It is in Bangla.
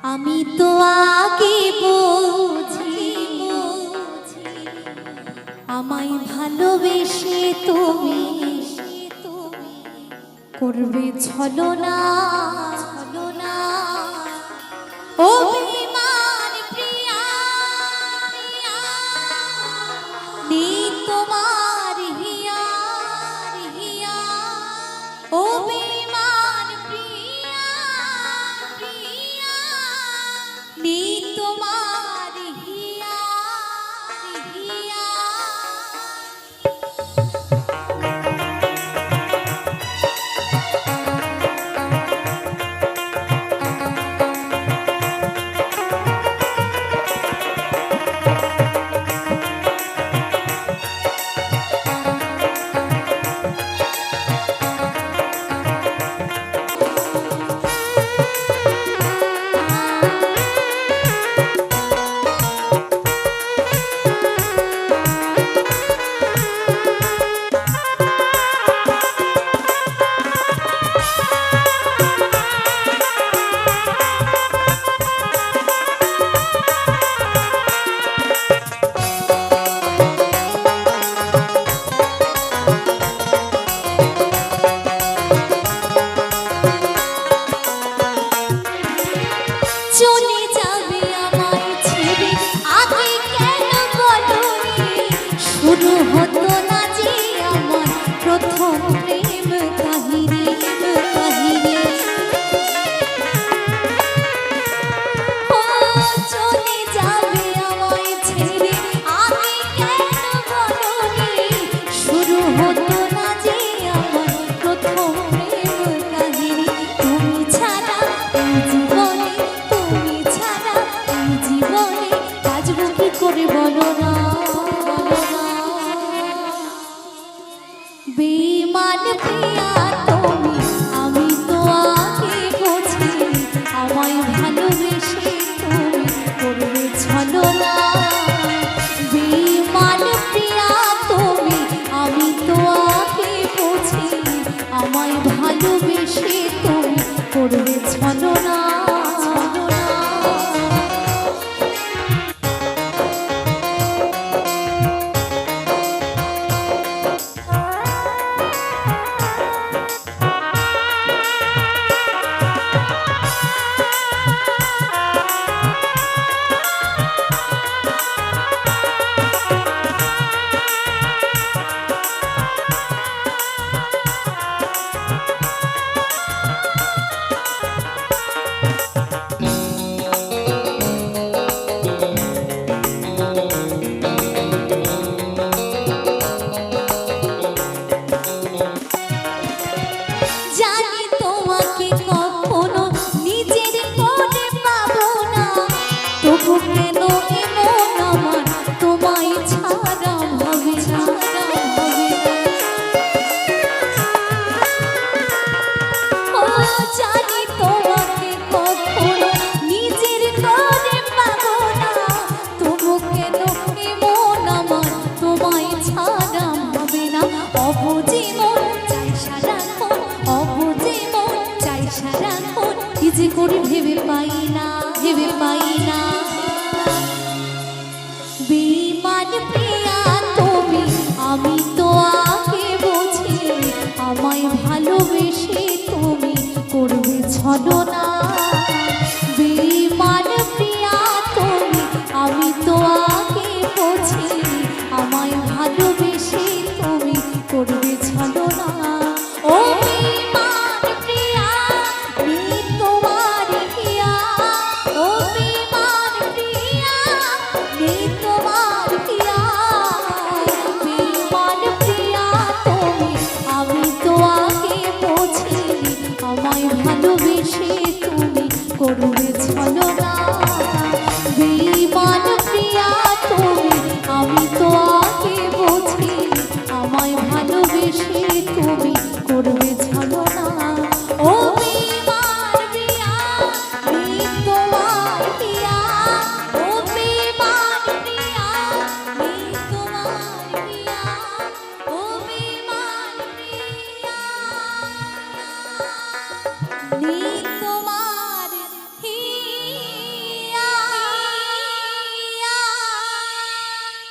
আমি তো আগে বুঝি আমায় ভালোবেসে তুমি করবে ছলনা ও বেঈমান প্রিয়া নেই তোমার হিয়া ও বেঈমান প্রিয়া নেই তোমার হিয়া চলে যাবে আমায় ছেড়ে আগে কেন বলোনি শুরু হতো না যে আমার প্রথম প্রেম কাহিনী ও চলে যাবে আমায় ছেড়ে আগে কেন বলোনি শুরু হতো না যে আমার প্রথম প্রেম কাহিনী তুমি ছাড়া জীবনে বাঁচবো কি করে বলো না বেঈমান প্রিয়া তুমি আমি তো আগে বুঝি আমায় ভালোবেসে তুমি করবে ছলনা বেঈমান প্রিয়া তুমি আমি তো আগে বুঝি আমায় ভালোবেসে তুমি করবে ছলনা কেন এমন আমার তোমায় ছাড়া ভাবে না ও জানি তোমাকে কখনো নিজের করে পাবো না তবু কেন এমন আমার তোমায় ছাড়া ভাবে না অবুঝে মন চাই সারাক্ষণ অবুঝে মন চাই সারাক্ষণ কি যে করি ভেবে পাই না